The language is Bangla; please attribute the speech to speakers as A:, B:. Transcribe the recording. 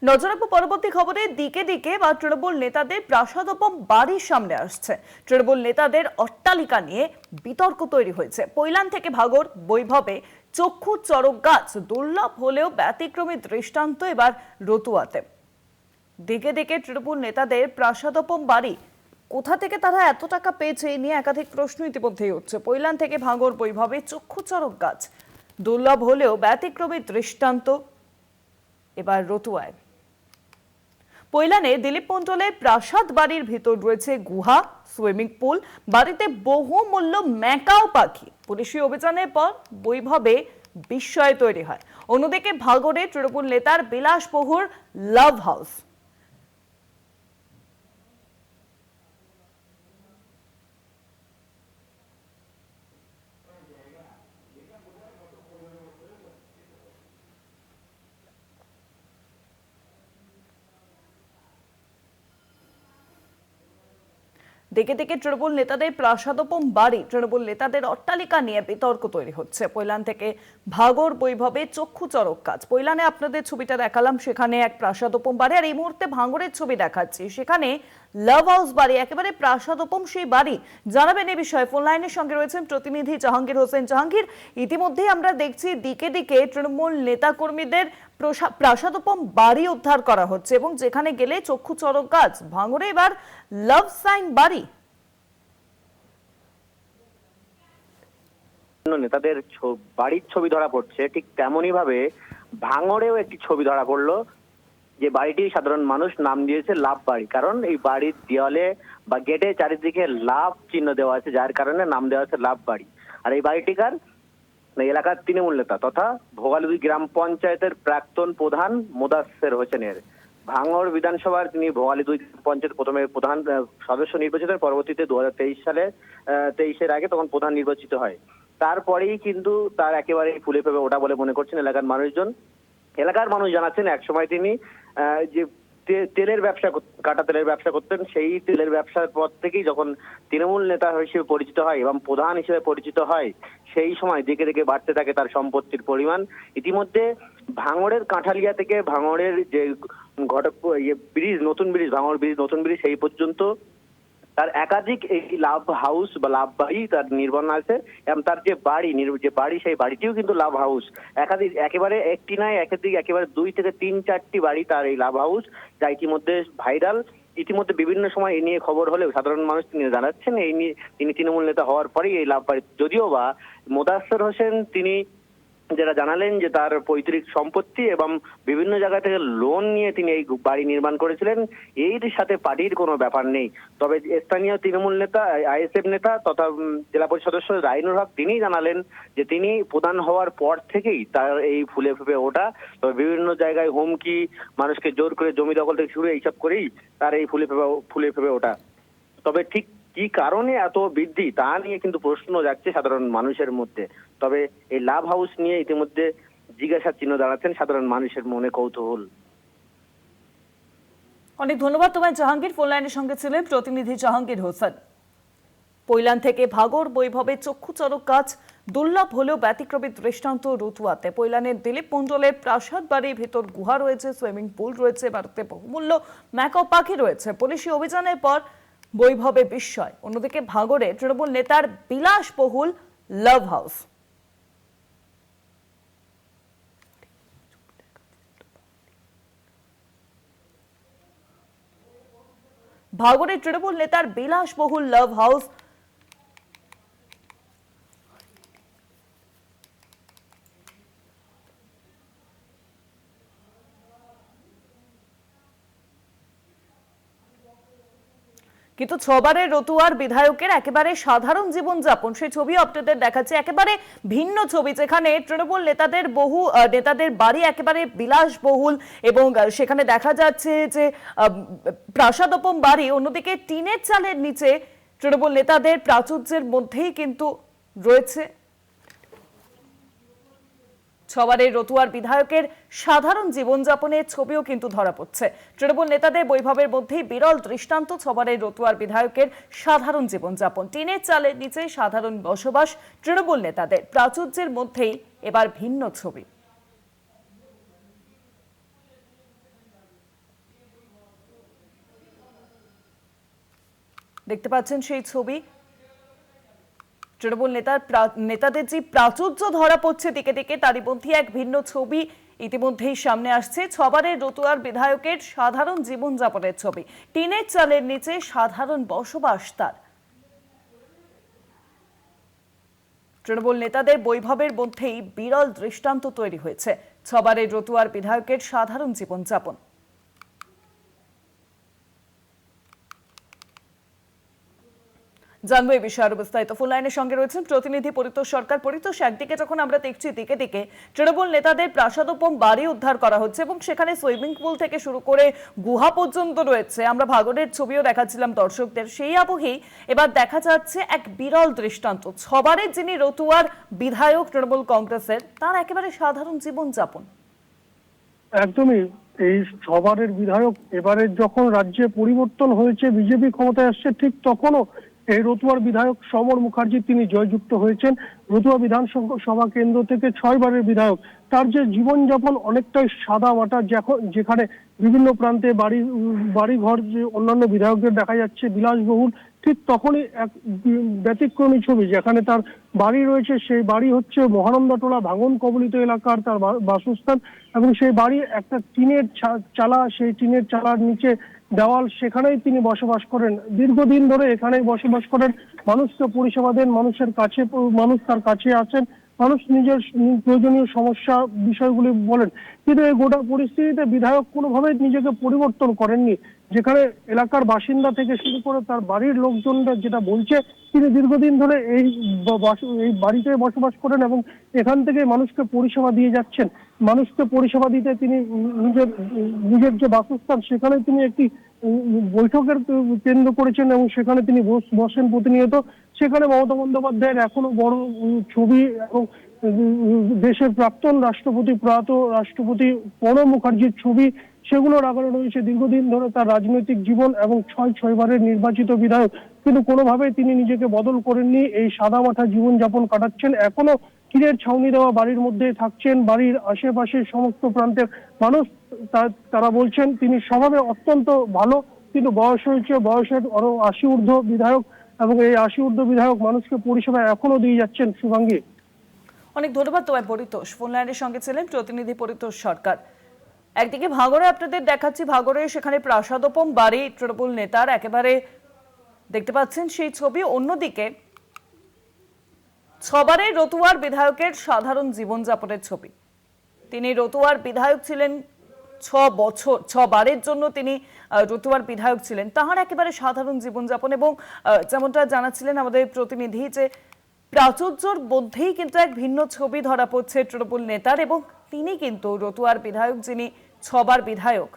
A: নজর রাখবো পরবর্তী খবরে। দিকে দিকে বা তৃণমূল নেতাদের প্রাসাদোপম বাড়ির সামনে আসছে। তৃণমূল নেতাদের অট্টালিকা নিয়ে বিতর্ক তৈরি হয়েছে। পৈলান থেকে ভাগর বৈভবে চক্ষু চড়ক গাছ দুর্লভ হলেও ব্যতিক্রমী দৃষ্টান্ত এবার রতুয়াতে। দিকে দিকে তৃণমূল নেতাদের প্রাসাদোপম বাড়ি, কোথা থেকে তারা এত টাকা পেয়েছে এই নিয়ে একাধিক প্রশ্ন ইতিমধ্যেই উঠছে। পৈলান থেকে ভাগর বৈভবে চক্ষু চড়ক গাছ দুর্লভ হলেও ব্যতিক্রমী দৃষ্টান্ত এবার রতুয়ায়। পৈলানে দিলীপ মণ্ডলের প্রাসাদ বাড়ির ভিতর রয়েছে গুহা, সুইমিং পুল, বাড়িতে বহুমূল্য ম্যাকাও পাখি। পুলিশি অভিযানের পর বৈভবে বিস্ময় তৈরি হয়। অন্যদিকে ভাগরে তৃণমূল নেতার বিলাসবহুল লাভ হাউস। দিকে দিকে তৃণমূল নেতাদের প্রাসাদোপম বাড়ি, তৃণমূল নেতাদের অট্টালিকা নিয়ে বিতর্ক তৈরি হচ্ছে। পৈলান থেকে ভাগর বৈভবে চক্ষু চড়ক গাছ। পৈলানে আপনাদের ছবিটা দেখালাম, সেখানে এক প্রাসাদোপম বাড়ি, আর এই মুহূর্তে ভাঙড়ের ছবি দেখাচ্ছি, সেখানে লাভ হাউস বাড়ি, একেবারে প্রাসাদোপম সেই বাড়ি। জানাবেন এই বিষয়ে ফোন লাইনের সঙ্গে রয়েছেন প্রতিনিধি জাহাঙ্গীর হোসেন। জাহাঙ্গীর, ইতিমধ্যেই আমরা দেখছি দিকে দিকে তৃণমূল নেতাকর্মীদের প্রাসাদোপম বাড়ি উদ্ধার করা হচ্ছে এবং যেখানে গেলে চক্ষু চড়ক গাছ। ভাঙড়ে এবার লাভ সাইন বাড়ি।
B: নেতাদের বাড়ির ছবি ধরা পড়ছে, ঠিক তেমনই ভাবে ভাঙড়েও একটি ছবি ধরা পড়লো, যে বাড়িটি সাধারণ মানুষ নাম দিয়েছে লাভ বাড়ি। কারণ এই বাড়ির দেওয়ালে বা গেটে চারিদিকে লাভ চিহ্ন দেওয়া আছে, যার কারণে নাম দেওয়া আছে লাভ বাড়ি। আর এই বাড়িটিকার এলাকার তৃণমূল নেতা তথা ভোগালী গ্রাম পঞ্চায়েতের প্রাক্তন প্রধান মোদাসের হোসেনের। ভাঙড় বিধানসভার তিনি ভোগালী পঞ্চায়েত প্রথমে প্রধান সদস্য নির্বাচিত, পরবর্তীতে 2023 সালে 23-এর আগে তখন প্রধান নির্বাচিত হয়। তারপরেই কিন্তু তার একেবারে ফুলে ফেপে ওঠা বলে মনে করছেন এলাকার মানুষজন। এলাকার মানুষ জানাচ্ছেন একসময় তিনি যে তেলের ব্যবসা, কাটা তেলের ব্যবসা করতেন। সেই তেলের ব্যবসার পর থেকেই যখন তৃণমূল নেতা হিসেবে পরিচিত হয় এবং প্রধান হিসেবে পরিচিত হয়, সেই সময় দিকে দিকে বাড়তে থাকে তার সম্পত্তির পরিমাণ। ইতিমধ্যে ভাঙড়ের কাঁঠালিয়া থেকে ভাঙড়ের যে ব্রিজ, নতুন ব্রিজ, ভাঙড় ব্রিজ নতুন ব্রিজ, সেই পর্যন্ত তার একাধিক এই লাভ হাউস বা লাভ বাড়ি তার নির্মাণ আছে। এবং তার যে বাড়ি সেই বাড়িটিও কিন্তু লাভ হাউস। একাধিক, একেবারে একটি নয়, একেবারে 2 থেকে 3-4টি বাড়ি তার এই লাভ হাউস, যা ইতিমধ্যে ভাইরাল। ইতিমধ্যে বিভিন্ন সময় এ নিয়ে খবর হলেও সাধারণ মানুষ তিনি জানাচ্ছেন এই নিয়ে তিনি তৃণমূল নেতা হওয়ার পরেই এই লাভ বাড়ি। যদিও বা মোদাসের হোসেন তিনি যেটা জানালেন যে তার পৈতৃক সম্পত্তি এবং বিভিন্ন জায়গা থেকে লোন নিয়ে তিনি এই বাড়ি নির্মাণ করেছিলেন, এর সাথে পার্টির কোনো ব্যাপার নেই। তবে স্থানীয় তৃণমূল নেতা, আইএসএফ নেতা তথা জেলা পরিষদ সদস্য রাইনুর হক তিনি জানালেন যে তিনি প্রধান হওয়ার পর থেকেই তার এই ফুলে ফেপে ওঠা। তবে বিভিন্ন জায়গায় হুমকি, মানুষকে জোর করে জমি দখল থেকে শুরু এইসব করেই তার এই ফুলে ফেপে ওঠা। তবে ঠিক কি কারণে এত বৃদ্ধি তা নিয়ে কিন্তু প্রশ্ন যাচ্ছে সাধারণ মানুষের মধ্যে। তবে এই লাভ হাউস নিয়ে ইতিমধ্যে জিজ্ঞাসার চিহ্ন দাঁড়াচ্ছেন সাধারণ মানুষের মনে কৌতূহল।
A: অনেক ধন্যবাদ তোমায় জাহাঙ্গীর। ফোন লাইনের সঙ্গে ছিলেন প্রতিনিধি জাহাঙ্গীর হোসেন। পৈলান থেকে ভাগর বৈভবে চক্ষু চড়ক গাছ দুর্লভ হলেও ব্যতিক্রমী দৃষ্টান্ত রতুয়াতে। পৈলানের দিলীপ মণ্ডলের প্রাসাদ বাড়ির ভেতর গুহা রয়েছে, সুইমিং পুল রয়েছে, বাড়িতে বহুমূল্য ম্যাকাও পাখি রয়েছে। পুলিশি অভিযানের পর বৈভবে বিস্ময়। অন্যদিকে ভাগরে তৃণমূল নেতার বিলাসবহুল লাভ হাউস। ভাগরে তৃণমূল নেতার বিলাসবহুল লাভ হাউস। কিন্তু ছবারের রতুয়ার বিধায়কের একেবারে সাধারণ জীবনযাপন, সেই ছবি আপনাদের দেখাচ্ছে। একেবারে ভিন্ন ছবি, যেখানে তৃণমূল নেতাদের বাড়ি একেবারে বিলাসবহুল এবং সেখানে দেখা যাচ্ছে যে প্রাসাদোপম বাড়ি। অন্যদিকে টিনের চালের নিচে তৃণমূল নেতাদের প্রাচুর্যের মধ্যেই কিন্তু রয়েছে ছবারের রতুয়ার বিধায়কের সাধারণ জীবনযাপনের ছবিও কিন্তু ধরা পড়ছে। তৃণমূল নেতাদের বৈভবের মধ্যেই বিরল দৃষ্টান্ত ছবারের রতুয়ার বিধায়কের সাধারণ জীবনযাপন। টিনের চালের নিচে সাধারণ বসবাস তৃণমূল নেতাদের, প্রাচুর্যের মধ্যেই এবার ভিন্ন ছবি। দেখতে পাচ্ছেন সেই ছবি। তৃণমূল নেতাদের যে প্রাচুর্য ধরা পড়ছে দিকে দিকে, তারই মধ্যে এক ভিন্ন ছবি ইতিমধ্যেই সামনে আসছে। ছবারের রতুয়ার বিধায়কের সাধারণ জীবনযাপনের ছবি। টিনের চালের নিচে সাধারণ বসবাস তার। তৃণমূল নেতাদের বৈভবের মধ্যেই বিরল দৃষ্টান্ত তৈরি হয়েছে ছবারের রতুয়ার বিধায়কের সাধারণ জীবনযাপন। জানবো এই বিষয়ে আরো বিস্তারিত। ফোন লাইনের সঙ্গে রয়েছেন প্রতিনিধি পরিতোষ সরকার। পরিতোষ, একদিকে যখন আমরা দেখছি দিকে দিকে তৃণমূল নেতাদের প্রাসাদোপম বাড়ি উদ্ধার করা হচ্ছে এবং সেখানে সুইমিং পুল থেকে শুরু করে গুহা পর্যন্ত রয়েছে, আমরা ভাগরের ছবিও দেখাচ্ছিলাম দর্শকদের, সেই আবহেই এবার দেখা যাচ্ছে এক বিরল দৃষ্টান্ত। ছবারের যিনি রতুয়ার বিধায়ক তৃণমূল কংগ্রেসের, তার একেবারে সাধারণ জীবনযাপন।
C: একদমই। এই ছবারের বিধায়ক এবারে যখন রাজ্যে পরিবর্তন হয়েছে, বিজেপি ক্ষমতায় আসছে, ঠিক তখনও এই রতুয়ার বিধায়ক সমর মুখার্জি তিনি জয়যুক্ত হয়েছেন। রতুয়া বিধানসভা কেন্দ্র থেকে 6 বারের বিধায়ক। তার যে জীবনযাপন অনেকটাই সাদা মাটা, যেখানে বিভিন্ন প্রান্তে বাড়িঘর যে অন্যান্য বিধায়কদের দেখা যাচ্ছে বিলাসবহুল, ঠিক তখনই এক ব্যতিক্রমী ছবি, যেখানে তার বাড়ি রয়েছে। সেই বাড়ি হচ্ছে মহানন্দাটোলা ভাঙন কবলিত এলাকার তার বাসস্থান, এবং সেই বাড়ি একটা টিনের চালা, সেই টিনের চালার নিচে দেওয়াল, সেখানেই তিনি বসবাস করেন। দীর্ঘদিন ধরে এখানেই বসবাস করেন, মানুষকে পরিষেবা দেন, মানুষ তার কাছে আছেন, মানুষ নিজের প্রয়োজনীয় সমস্যা বিষয়গুলি বলেন। কিন্তু এই গোটা পরিস্থিতিতে বিধায়ক কোনোভাবেই নিজেকে পরিবর্তন করেননি। যেখানে এলাকার বাসিন্দা থেকে শুরু করে তার বাড়ির লোকজনরা যেটা বলছে, তিনি দীর্ঘদিন ধরে এই বাড়িতে বসবাস করেন এবং এখান থেকে মানুষকে পরিষেবা দিয়ে যাচ্ছেন। মানুষকে পরিষেবা দিতে তিনি নিজের যে বাসস্থান, সেখানে তিনি একটি বৈঠকের কেন্দ্র করেছেন এবং সেখানে তিনি বসেন প্রতিনিয়ত। সেখানে মমতা বন্দ্যোপাধ্যায়ের এখনো বড় ছবি এবং দেশের প্রাক্তন রাষ্ট্রপতি, প্রয়াত রাষ্ট্রপতি প্রণব মুখার্জির ছবি, সেগুলো লাগানো রয়েছে। দীর্ঘদিন ধরে তার রাজনৈতিক জীবন এবং 6 বারের নির্বাচিত বিধায়ক, কিন্তু কোনোভাবেই তিনি নিজেকে বদল করেননি। এই সাদামাটা জীবনযাপন কাটাচ্ছেন, এখনো টিনের ছাউনি দেওয়া বাড়ির মধ্যে থাকছেন। বাড়ির আশেপাশে সমস্ত প্রান্তের মানুষ তারা বলছেন তিনি স্বভাবে অত্যন্ত ভালো, কিন্তু বয়স হয়েছে, বয়সের আরো 80 ঊর্ধ্ব বিধায়ক, এবং এই 80 ঊর্ধ্ব বিধায়ক মানুষকে পরিষেবা এখনো দিয়ে যাচ্ছেন। শুভাঙ্গী,
A: অনেক ধন্যবাদ তোমায় পরিতোষ। ফোন লাইনের সঙ্গে ছিলেন প্রতিনিধি পরিতোষ সরকার। একদিকে ভাগরে আপনাদের দেখাচ্ছি, ভাগরে সেখানে প্রাসাদোপম বাড়ি তৃণমূল নেতার, একেবারে দেখতে পাচ্ছেন সেই ছবি। অন্যদিকে ছবারের রতুয়ার বিধায়কের সাধারণ জীবনযাপনের ছবি। তিনি রতুয়ার বিধায়ক ছিলেন 6 বছর, 6 বারের জন্য তিনি রতুয়ার বিধায়ক ছিলেন। তাহার একেবারে সাধারণ জীবনযাপন, এবং যেমনটা জানাচ্ছিলেন আমাদের প্রতিনিধি, যে প্রাচুর্যর মধ্যেই কিন্তু এক ভিন্ন ছবি ধরা পড়ছে তৃণমূল নেতার, এবং তিনি কিন্তু রতুয়ার বিধায়ক, যিনি 6 বার বিধায়ক।